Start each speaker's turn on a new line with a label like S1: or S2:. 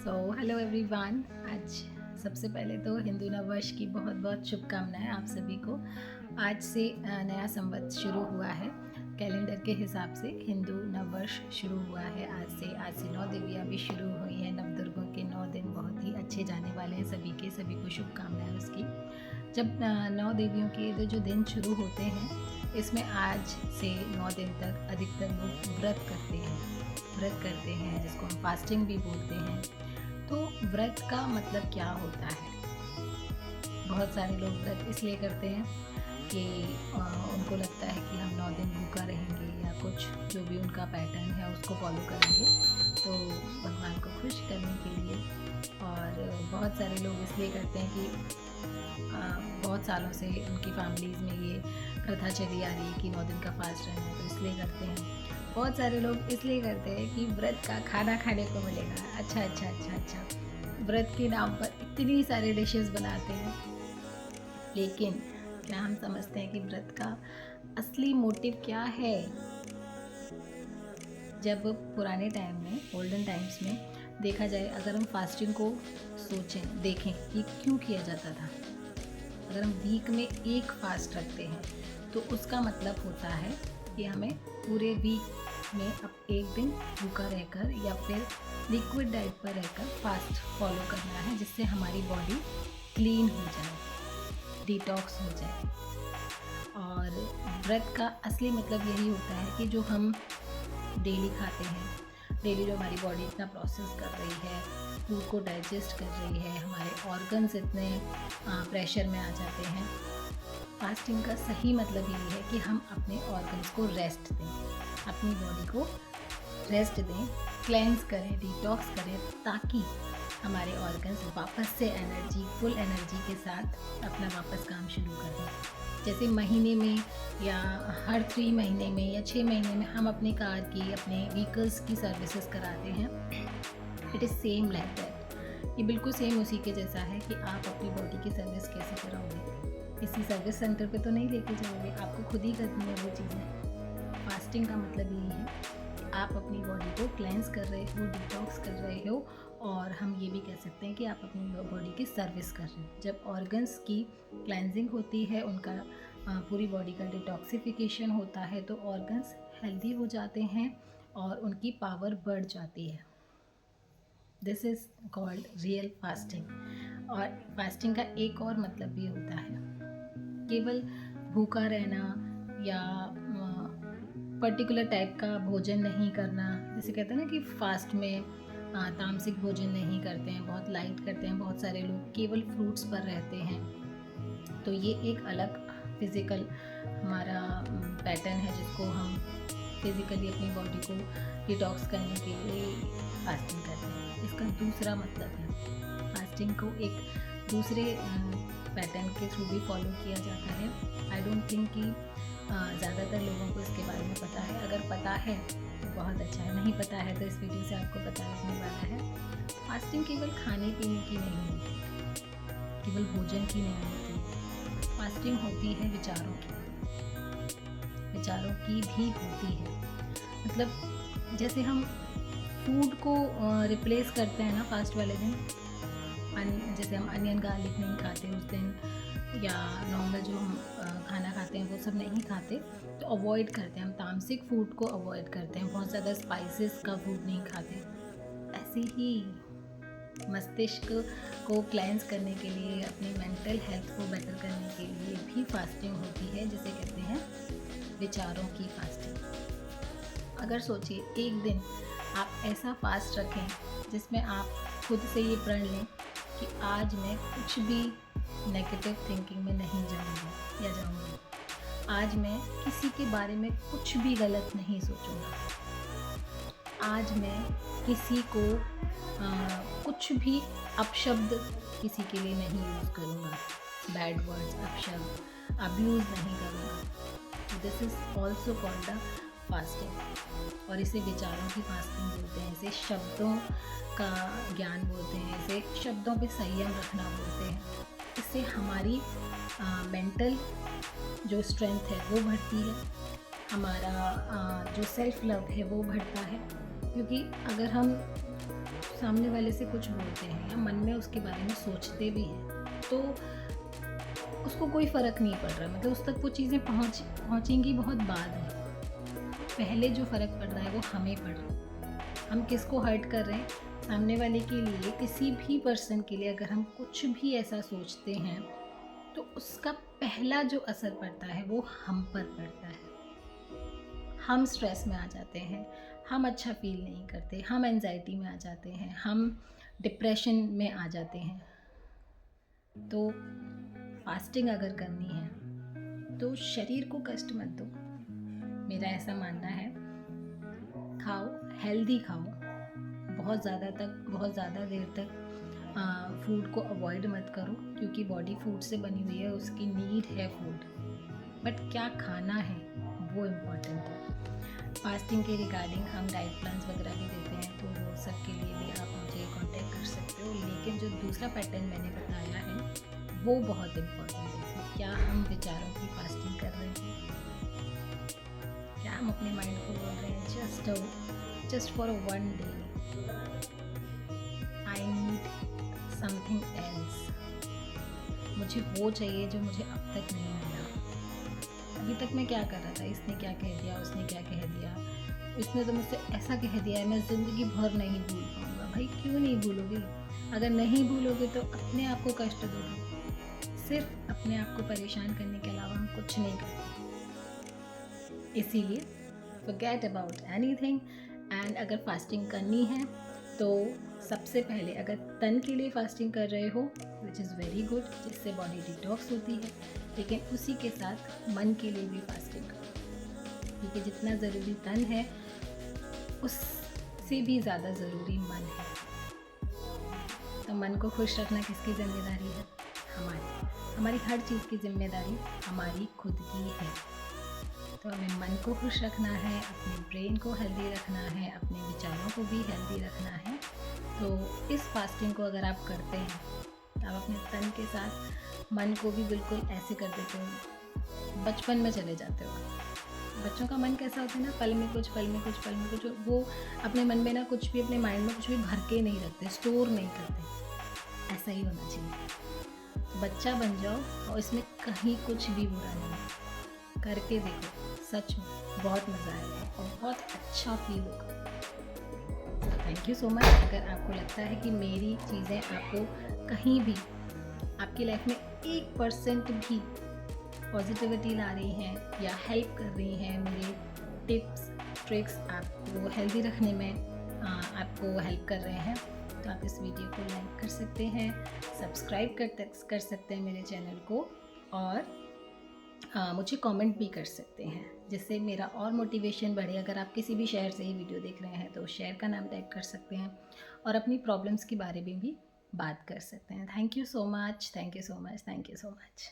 S1: Hello everyone. आज सबसे पहले तो हिंदू नववर्ष की बहुत बहुत शुभकामनाएं आप सभी को। आज से नया संवत शुरू हुआ है। कैलेंडर के हिसाब से हिंदू नववर्ष शुरू हुआ है आज से 9 देवियाँ भी शुरू हुई हैं। नवदुर्गों के 9 दिन बहुत ही अच्छे जाने वाले हैं सभी को शुभकामनाएं उसकी। जब 9 देवियों के जो दिन शुरू होते हैं, इसमें आज से 9 दिन तक अधिकतर लोग व्रत करते हैं जिसको हम फास्टिंग भी बोलते हैं। तो व्रत का मतलब क्या होता है? बहुत सारे लोग व्रत इसलिए करते हैं कि उनको लगता है कि हम 9 दिन भूखा रहेंगे या कुछ जो भी उनका पैटर्न है उसको फॉलो करेंगे, तो भगवान को खुश करने के लिए। और बहुत सारे लोग इसलिए करते हैं कि बहुत सालों से उनकी फैमिलीज़ में ये प्रथा चली आ रही है कि 9 दिन का फास्ट रहना है, तो इसलिए करते हैं। बहुत सारे लोग इसलिए करते हैं कि व्रत का खाना खाने को मिलेगा। अच्छा, व्रत के नाम पर इतनी सारे डिशेस बनाते हैं, लेकिन क्या हम समझते हैं कि व्रत का असली मोटिव क्या है? जब पुराने टाइम में, गोल्डन टाइम्स में देखा जाए, अगर हम फास्टिंग को देखें कि क्यों किया जाता था। अगर हम वीक में एक फास्ट रखते हैं तो उसका मतलब होता है कि हमें पूरे वीक में अब एक दिन भूखा रहकर या फिर लिक्विड डाइट पर रहकर फास्ट फॉलो करना है, जिससे हमारी बॉडी क्लीन हो जाए, डिटॉक्स हो जाए। और व्रत का असली मतलब यही होता है कि जो हम डेली खाते हैं, डेली जो हमारी बॉडी इतना प्रोसेस कर रही है, फूड को डाइजेस्ट कर रही है, हमारे ऑर्गन्स इतने प्रेशर में आ जाते हैं। फास्टिंग का सही मतलब यही है कि हम अपने ऑर्गन्स को रेस्ट दें, अपनी बॉडी को रेस्ट दें, क्लेंस करें, डिटॉक्स करें, ताकि हमारे ऑर्गन्स वापस से फुल एनर्जी के साथ अपना वापस काम शुरू कर दें। जैसे महीने में या हर 3 महीने में या 6 महीने में हम अपने कार की, अपने व्हीकल्स की सर्विसेज कराते हैं। It is same like that. ये बिल्कुल सेम उसी के जैसा है कि आप अपनी बॉडी की सर्विस कैसे कराओगे। किसी सर्विस सेंटर पे तो नहीं लेके जाओगे, आपको खुद ही करनी है वो चीज़ें। फास्टिंग का मतलब यही है कि आप अपनी बॉडी को क्लेंस कर रहे हो, डिटॉक्स कर रहे हो, और हम ये भी कह सकते हैं कि आप अपनी बॉडी की सर्विस कर रहे हो। जब ऑर्गन्स की क्लेंजिंग होती है, उनका पूरी बॉडी का डिटॉक्सिफिकेशन होता है, तो ऑर्गन्स हेल्दी हो जाते हैं और उनकी पावर बढ़ जाती है। This is called real fasting. और फास्टिंग का एक और मतलब भी होता है, केवल भूखा रहना या पर्टिकुलर टाइप का भोजन नहीं करना। जैसे कहते हैं ना कि फास्ट में तामसिक भोजन नहीं करते हैं, बहुत लाइट करते हैं, बहुत सारे लोग केवल फ्रूट्स पर रहते हैं। तो ये एक अलग फिज़िकल हमारा पैटर्न है, जिसको हम फिज़िकली अपनी बॉडी को डिटॉक्स करने के लिए फास्टिंग करते हैं। इसका दूसरा मतलब है, फास्टिंग को एक दूसरे पैटर्न के थ्रू भी फॉलो किया जाता है। आई डोंट थिंक कि ज़्यादातर लोगों को इसके बारे में पता है। अगर पता है तो बहुत अच्छा है, नहीं पता है तो इस वीडियो से आपको पता लगने वाला है। फास्टिंग केवल खाने पीने की नहीं होती, केवल भोजन की नहीं होती। फास्टिंग होती है विचारों की भी होती है। मतलब जैसे हम फूड को रिप्लेस करते हैं ना फास्ट वाले दिन, जैसे हम अनियन गार्लिक नहीं खाते उस दिन, या नॉर्मल जो हम खाना खाते हैं वो सब नहीं खाते, तो अवॉइड करते हैं, हम तामसिक फूड को अवॉइड करते हैं, बहुत ज़्यादा स्पाइसेस का फूड नहीं खाते। ऐसे ही मस्तिष्क को क्लेंस करने के लिए, अपनी मेंटल हेल्थ को बेटर करने के लिए भी फास्टिंग होती है, जिसे कहते हैं विचारों की फास्टिंग। अगर सोचिए, एक दिन आप ऐसा फास्ट रखें जिसमें आप खुद से ये प्रण लें कि आज मैं कुछ भी नेगेटिव थिंकिंग में नहीं जाऊंगी या जाऊंगी, आज मैं किसी के बारे में कुछ भी गलत नहीं सोचूंगा, आज मैं किसी को कुछ भी अपशब्द किसी के लिए नहीं यूज़ करूँगा, बैड वर्ड्स, अपशब्द, अब्यूज़ नहीं करूँगा। This is also called the fasting, और इसे विचारों की फास्टिंग बोलते हैं, इसे शब्दों का ज्ञान बोलते हैं, इसे शब्दों पे संयम रखना बोलते हैं। इससे हमारी मेंटल जो स्ट्रेंथ है वो बढ़ती है, हमारा जो सेल्फ लव है वो बढ़ता है। क्योंकि अगर हम सामने वाले से कुछ बोलते हैं या मन में उसके बारे में सोचते भी हैं, तो उसको कोई फ़र्क नहीं पड़ रहा, मतलब उस तक वो चीज़ें पहुँचेंगी बहुत बाद में। पहले जो फ़र्क पड़ रहा है वो हमें पड़ रहा है। हम किसको हर्ट कर रहे हैं, सामने वाले के लिए, किसी भी पर्सन के लिए अगर हम कुछ भी ऐसा सोचते हैं तो उसका पहला जो असर पड़ता है वो हम पर पड़ता है। हम स्ट्रेस में आ जाते हैं, हम अच्छा फील नहीं करते, हम एंजाइटी में आ जाते हैं, हम डिप्रेशन में आ जाते हैं। तो फास्टिंग अगर करनी है तो शरीर को कष्ट मत दो, मेरा ऐसा मानना है। खाओ, हेल्दी खाओ, बहुत ज़्यादा देर तक फूड को अवॉइड मत करो, क्योंकि बॉडी फूड से बनी हुई है, उसकी नीड है फूड, बट क्या खाना है वो इम्पॉर्टेंट है। फास्टिंग के रिगार्डिंग हम डाइट प्लान्स वगैरह भी देते हैं, तो वो सब के लिए भी आप मुझे कांटेक्ट कर सकते हो। लेकिन जो दूसरा पैटर्न मैंने बताया है वो बहुत इम्पॉर्टेंट है। क्या हम विचारों की फास्टिंग कर रहे हैं, क्या हम अपने माइंड को बोल रहे हैं just for one day I need something else, मुझे वो चाहिए जो मुझे अब तक नहीं मिला। अभी तक मैं क्या कर रहा था, इसने क्या कह दिया, उसने क्या कह दिया, इसने तो मुझसे ऐसा कह दिया है, मैं ज़िंदगी भर नहीं भूल पाऊँगा। भाई क्यों नहीं भूलोगे? अगर नहीं भूलोगे तो अपने आप को कष्ट दोगे। सिर्फ अपने आप को परेशान करने के अलावा हम कुछ नहीं करते। इसीलिए forget about anything, एंड अगर फास्टिंग करनी है तो सबसे पहले अगर तन के लिए फास्टिंग कर रहे हो विच इज़ वेरी गुड, जिससे बॉडी डिटॉक्स होती है, लेकिन उसी के साथ मन के लिए भी फास्टिंग करो, क्योंकि जितना ज़रूरी तन है उससे भी ज़्यादा ज़रूरी मन है। तो मन को खुश रखना किसकी जिम्मेदारी है? हमारी हर चीज़ की जिम्मेदारी हमारी खुद की है। तो हमें मन को खुश रखना है, अपने ब्रेन को हेल्दी रखना है, अपने विचारों को भी हेल्दी रखना है। तो इस फास्टिंग को अगर आप करते हैं तो आप अपने तन के साथ मन को भी बिल्कुल ऐसे कर देते हो, बचपन में चले जाते हो। बच्चों का मन कैसा होता है ना, पल में कुछ, वो अपने मन में ना कुछ भी, अपने माइंड में कुछ भी भर के नहीं रखते, स्टोर नहीं करते। ऐसा ही होना चाहिए। तो बच्चा बन जाओ और इसमें कहीं कुछ भी बुरा नहीं है। करके देखो, सच में बहुत मज़ा आएगा और बहुत अच्छा फील होगा। Thank you so much. अगर आपको लगता है कि मेरी चीज़ें आपको कहीं भी आपकी लाइफ में 1% भी पॉजिटिविटी ला रही हैं या हेल्प कर रही हैं, मेरे टिप्स ट्रिक्स आपको हेल्दी रखने में आपको हेल्प कर रहे हैं, तो आप इस वीडियो को लाइक कर सकते हैं, सब्सक्राइब कर सकते हैं मेरे चैनल को, और मुझे कमेंट भी कर सकते हैं, जिससे मेरा और मोटिवेशन बढ़े। अगर आप किसी भी शहर से ही वीडियो देख रहे हैं तो शहर का नाम टाइप कर सकते हैं और अपनी प्रॉब्लम्स के बारे में भी बात कर सकते हैं। Thank you so much, thank you so much, thank you so much.